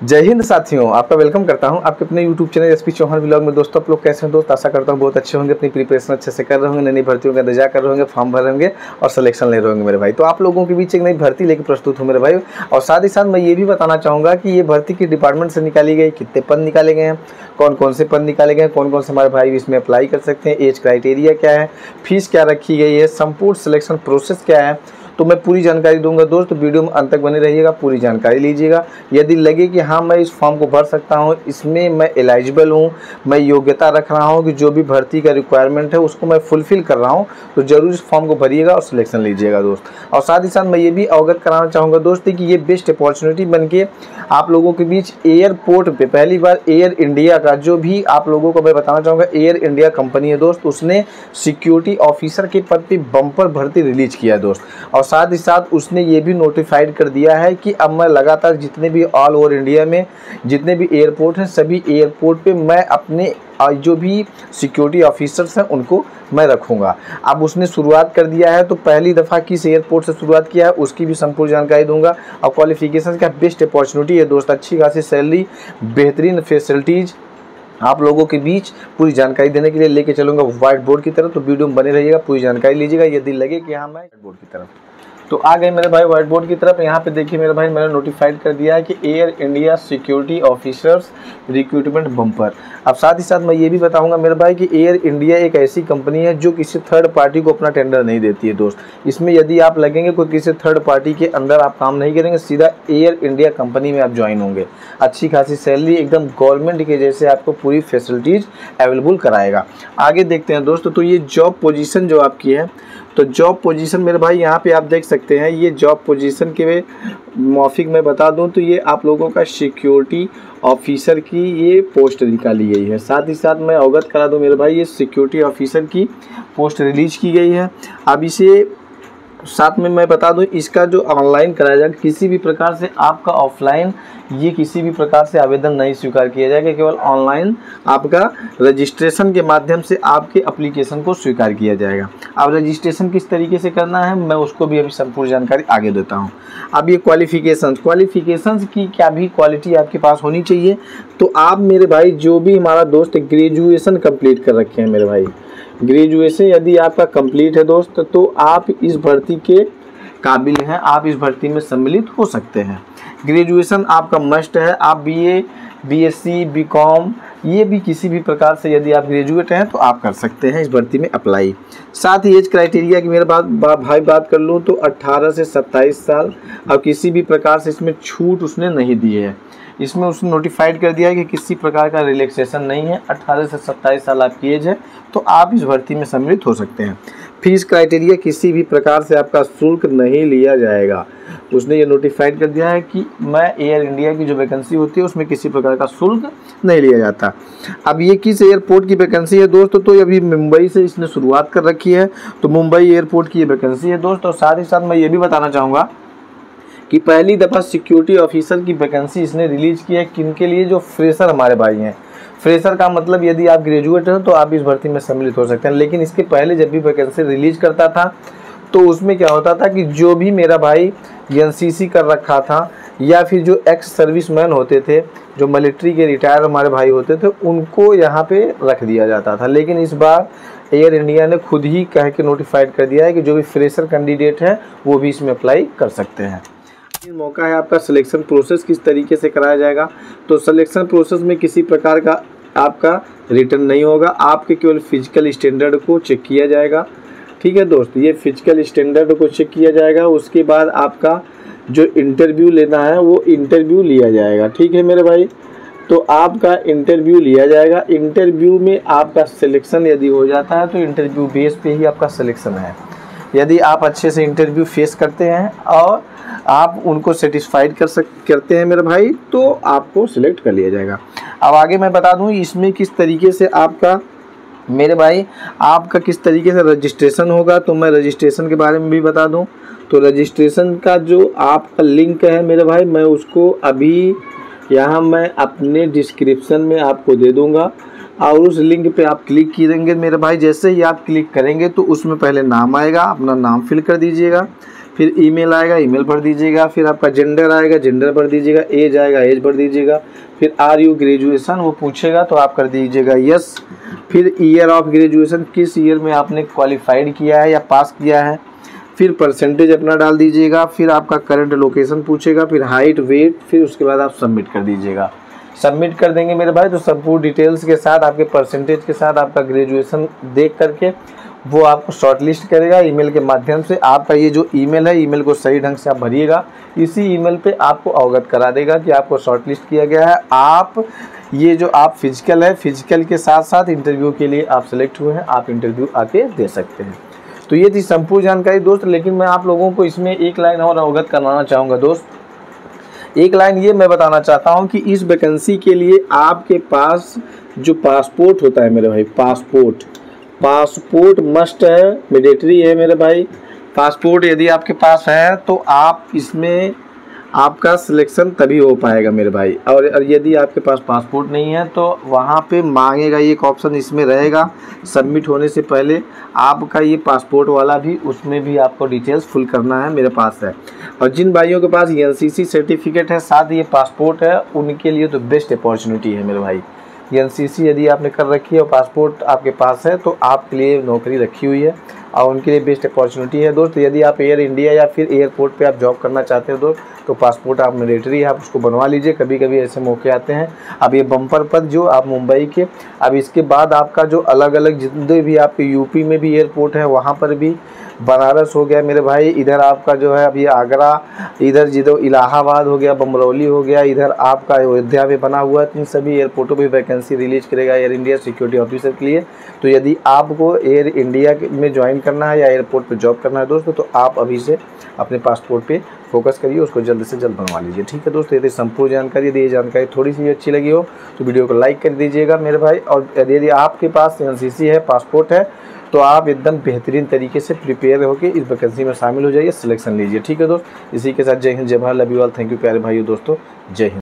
जय हिंद साथियों, आपका वेलकम करता हूं आपके अपने YouTube channel SP Chauhan vlog में। दोस्तों आप लोग कैसे हैं दोस्त? आशा करता हूं बहुत अच्छे होंगे, अपनी प्रिपरेशन अच्छे से कर रहे होंगे, नई भर्तियों का इंतजार कर रहे होंगे, फॉर्म भर होंगे और सिलेक्शन ले रहे होंगे मेरे भाई। तो आप लोगों के बीच एक नई भर्ती लेकर प्रस्तुत हूँ मेरे भाई। और साथ ही साथ मैं ये भी बताना चाहूँगा कि ये भर्ती किस डिपार्टमेंट से निकाली गई, कितने पद निकाले गए हैं, कौन कौन से पद निकाले गए हैं, कौन कौन से हमारे भाई इसमें अप्लाई कर सकते हैं, एज क्राइटेरिया क्या है, फीस क्या रखी गई है, संपूर्ण सिलेक्शन प्रोसेस क्या है, तो मैं पूरी जानकारी दूंगा दोस्त। तो वीडियो में अंत तक बने रहिएगा, पूरी जानकारी लीजिएगा। यदि लगे कि हाँ मैं इस फॉर्म को भर सकता हूँ, इसमें मैं एलिजिबल हूँ, मैं योग्यता रख रहा हूँ कि जो भी भर्ती का रिक्वायरमेंट है उसको मैं फुलफिल कर रहा हूँ, तो जरूर इस फॉर्म को भरिएगा और सिलेक्शन लीजिएगा दोस्त। और साथ ही साथ मैं ये भी अवगत कराना चाहूँगा दोस्त कि ये बेस्ट अपॉर्चुनिटी बन के आप लोगों के बीच एयरपोर्ट पर पहली बार एयर इंडिया का, जो भी आप लोगों को मैं बताना चाहूँगा, एयर इंडिया कंपनी है दोस्त, उसने सिक्योरिटी ऑफिसर के पद पर बम्पर भर्ती रिलीज किया है दोस्त। और साथ ही साथ उसने ये भी नोटिफाइड कर दिया है कि अब मैं लगातार जितने भी ऑल ओवर इंडिया में जितने भी एयरपोर्ट हैं, सभी एयरपोर्ट पे मैं अपने जो भी सिक्योरिटी ऑफिसर्स हैं उनको मैं रखूंगा। अब उसने शुरुआत कर दिया है, तो पहली दफ़ा किस एयरपोर्ट से शुरुआत किया है उसकी भी संपूर्ण जानकारी दूंगा। और क्वालिफिकेशन का बेस्ट अपॉर्चुनिटी है दोस्त, अच्छी खासी सैलरी, बेहतरीन फैसिलिटीज़ आप लोगों के बीच पूरी जानकारी देने के लिए लेके चलूँगा व्हाइट बोर्ड की तरफ। तो वीडियो में बने रहिएगा, पूरी जानकारी लीजिएगा। यदि लगे कि हाँ मैं व्हाइट बोर्ड की तरफ, तो आ गए मेरे भाई व्हाइट बोर्ड की तरफ। यहाँ पे देखिए मेरे भाई, मैंने नोटिफाइड कर दिया है कि air India security officers recruitment bumper. अब साथ ही साथ मैं ये भी बताऊंगा मेरे भाई कि एयर इंडिया एक ऐसी कंपनी है जो किसी थर्ड पार्टी को अपना टेंडर नहीं देती है दोस्त। इसमें यदि आप लगेंगे कोई किसी थर्ड पार्टी के अंदर आप काम नहीं करेंगे, सीधा एयर इंडिया कंपनी में आप ज्वाइन होंगे। अच्छी खासी सैलरी, एकदम गवर्नमेंट के जैसे आपको पूरी फैसिलिटीज़ अवेलेबल कराएगा। आगे देखते हैं दोस्तों। तो ये जॉब पोजीशन जो आपकी है, तो जॉब पोजीशन मेरे भाई यहाँ पे आप देख सकते हैं। ये जॉब पोजीशन के मौफिक मैं बता दूं तो ये आप लोगों का सिक्योरिटी ऑफिसर की ये पोस्ट निकाली गई है। साथ ही साथ मैं अवगत करा दूं मेरे भाई, ये सिक्योरिटी ऑफिसर की पोस्ट रिलीज की गई है। अब इसे साथ में मैं बता दूं, इसका जो ऑनलाइन कराया जाएगा, किसी भी प्रकार से आपका ऑफलाइन ये किसी भी प्रकार से आवेदन नहीं स्वीकार किया जाएगा, केवल ऑनलाइन आपका रजिस्ट्रेशन के माध्यम से आपके एप्लीकेशन को स्वीकार किया जाएगा। अब रजिस्ट्रेशन किस तरीके से करना है मैं उसको भी अभी संपूर्ण जानकारी आगे देता हूं। अब ये क्वालिफिकेशंस की क्या भी क्वालिटी आपके पास होनी चाहिए। तो आप मेरे भाई जो भी हमारा दोस्त ग्रेजुएशन कंप्लीट कर रखे हैं मेरे भाई, ग्रेजुएशन यदि आपका कंप्लीट है दोस्त, तो आप इस भर्ती के काबिल हैं, आप इस भर्ती में सम्मिलित हो सकते हैं। ग्रेजुएशन आपका मस्ट है। आप बीए, बीएससी, बीकॉम, ये भी किसी भी प्रकार से यदि आप ग्रेजुएट हैं तो आप कर सकते हैं इस भर्ती में अप्लाई। साथ ही एज क्राइटेरिया की मेरे बात कर लूँ तो 18 से 27 साल, और किसी भी प्रकार से इसमें छूट उसने नहीं दी है। इसमें उसने नोटिफाइड कर दिया है कि किसी प्रकार का रिलैक्सेशन नहीं है। 18 से 27 साल आपकी एज है तो आप इस भर्ती में सम्मिलित हो सकते हैं। फीस क्राइटेरिया, किसी भी प्रकार से आपका शुल्क नहीं लिया जाएगा। उसने ये नोटिफाइड कर दिया है कि मैं एयर इंडिया की जो वैकेंसी होती है उसमें किसी प्रकार का शुल्क नहीं लिया जाता। अब ये किस एयरपोर्ट की वैकेंसी है दोस्तों, तो अभी मुंबई से इसने शुरुआत कर रखी है, तो मुंबई एयरपोर्ट की ये वैकेंसी है दोस्त। और साथ ही साथ मैं ये भी बताना चाहूँगा कि पहली दफ़ा सिक्योरिटी ऑफिसर की वैकेंसी इसने रिलीज की है किनके लिए, जो फ्रेशर हमारे भाई हैं। फ्रेशर का मतलब यदि आप ग्रेजुएट हैं तो आप इस भर्ती में सम्मिलित हो सकते हैं। लेकिन इसके पहले जब भी वैकेंसी रिलीज करता था तो उसमें क्या होता था कि जो भी मेरा भाई एनसीसी कर रखा था या फिर जो एक्स सर्विसमैन होते थे, जो मिलिट्री के रिटायर हमारे भाई होते थे, उनको यहाँ पे रख दिया जाता था। लेकिन इस बार एयर इंडिया ने खुद ही कह के नोटिफाइड कर दिया है कि जो भी फ्रेशर कैंडिडेट है वो भी इसमें अप्लाई कर सकते हैं। मौका है आपका। सिलेक्शन प्रोसेस किस तरीके से कराया जाएगा, तो सिलेक्शन प्रोसेस में किसी प्रकार का आपका रिटर्न नहीं होगा, आपके केवल फिजिकल स्टैंडर्ड को चेक किया जाएगा। ठीक है दोस्त, ये फिजिकल स्टैंडर्ड को चेक किया जाएगा। उसके बाद आपका जो इंटरव्यू लेना है वो इंटरव्यू लिया जाएगा। ठीक है मेरे भाई, तो आपका इंटरव्यू लिया जाएगा। इंटरव्यू में आपका सिलेक्शन यदि हो जाता है तो इंटरव्यू बेस पे ही आपका सिलेक्शन है। यदि आप अच्छे से इंटरव्यू फेस करते हैं और आप उनको सेटिस्फाइड करते हैं मेरे भाई, तो आपको सिलेक्ट कर लिया जाएगा। अब आगे मैं बता दूं इसमें किस तरीके से आपका मेरे भाई आपका किस तरीके से रजिस्ट्रेशन होगा, तो मैं रजिस्ट्रेशन के बारे में भी बता दूं। तो रजिस्ट्रेशन का जो आपका लिंक है मेरे भाई, मैं उसको अभी यहाँ मैं अपने डिस्क्रिप्शन में आपको दे दूँगा, और उस लिंक पे आप क्लिक करेंगे मेरे भाई। जैसे ही आप क्लिक करेंगे तो उसमें पहले नाम आएगा, अपना नाम फिल कर दीजिएगा। फिर ईमेल आएगा, ईमेल भर दीजिएगा। फिर आपका जेंडर आएगा, जेंडर भर दीजिएगा। एज आएगा, एज भर दीजिएगा। फिर आर यू ग्रेजुएशन वो पूछेगा तो आप कर दीजिएगा यस। फिर ईयर ऑफ ग्रेजुएशन, किस ईयर में आपने क्वालिफाइड किया है या पास किया है। फिर परसेंटेज अपना डाल दीजिएगा। फिर आपका करंट लोकेशन पूछेगा। फिर हाइट, वेट। फिर उसके बाद आप सबमिट कर दीजिएगा। सबमिट कर देंगे मेरे भाई तो संपूर्ण डिटेल्स के साथ, आपके परसेंटेज के साथ, आपका ग्रेजुएशन देख करके वो आपको शॉर्टलिस्ट करेगा ईमेल के माध्यम से। आपका ये जो ईमेल है, ईमेल को सही ढंग से आप भरिएगा। इसी ईमेल पे आपको अवगत करा देगा कि आपको शॉर्टलिस्ट किया गया है। आप ये जो आप फिजिकल है, फिजिकल के साथ साथ इंटरव्यू के लिए आप सेलेक्ट हुए हैं, आप इंटरव्यू आके दे सकते हैं। तो ये थी संपूर्ण जानकारी दोस्त। लेकिन मैं आप लोगों को इसमें एक लाइन और अवगत करवाना चाहूँगा दोस्त। एक लाइन ये मैं बताना चाहता हूँ कि इस वैकेंसी के लिए आपके पास जो पासपोर्ट होता है मेरे भाई, पासपोर्ट मस्ट है, मैंडेटरी है मेरे भाई। पासपोर्ट यदि आपके पास है तो आप इसमें आपका सिलेक्शन तभी हो पाएगा मेरे भाई। और यदि आपके पास पासपोर्ट नहीं है तो वहाँ पे मांगेगा, ये एक ऑप्शन इसमें रहेगा सबमिट होने से पहले आपका ये पासपोर्ट वाला भी, उसमें भी आपको डिटेल्स फुल करना है, मेरे पास है। और जिन भाइयों के पास एनसीसी सर्टिफिकेट है साथ ये पासपोर्ट है, उनके लिए तो बेस्ट अपॉर्चुनिटी है मेरे भाई। एनसीसी यदि आपने कर रखी है और पासपोर्ट आपके पास है तो आपके लिए नौकरी रखी हुई है और उनके लिए बेस्ट अपॉर्चुनिटी है दोस्त। यदि आप एयर इंडिया या फिर एयरपोर्ट पे आप जॉब करना चाहते हो दोस्त तो पासपोर्ट आप मैंडेटरी है, आप उसको बनवा लीजिए। कभी कभी ऐसे मौके आते हैं। अब ये बम्पर पद जो आप मुंबई के, अब इसके बाद आपका जो अलग अलग जितने भी आपके यूपी में भी एयरपोर्ट है वहाँ पर भी, बनारस हो गया मेरे भाई, इधर आपका जो है अभी आगरा, इधर जिधर इलाहाबाद हो गया, बमरौली हो गया, इधर आपका अयोध्या में बना हुआ है। इन सभी एयरपोर्टों पे वैकेंसी रिलीज करेगा एयर इंडिया सिक्योरिटी ऑफिसर के लिए। तो यदि आपको एयर इंडिया में ज्वाइन करना है या एयरपोर्ट पे जॉब करना है दोस्तों तो आप अभी से अपने पासपोर्ट पे फोकस करिए, उसको जल्द से जल्द बनवा लीजिए। ठीक है दोस्तों, यदि संपूर्ण जानकारी, यदि ये जानकारी थोड़ी सी अच्छी लगी हो तो वीडियो को लाइक कर दीजिएगा मेरे भाई। और यदि आपके पास एनसीसी है, पासपोर्ट है तो आप एकदम बेहतरीन तरीके से प्रिपेयर होकर इस वैकेंसी में शामिल हो जाइए, सिलेक्शन लीजिए। ठीक है दोस्त, इसी के साथ जय हिंद, जय Bharat, love you all, thank you प्यारे भाइयों दोस्तों, जय हिंद।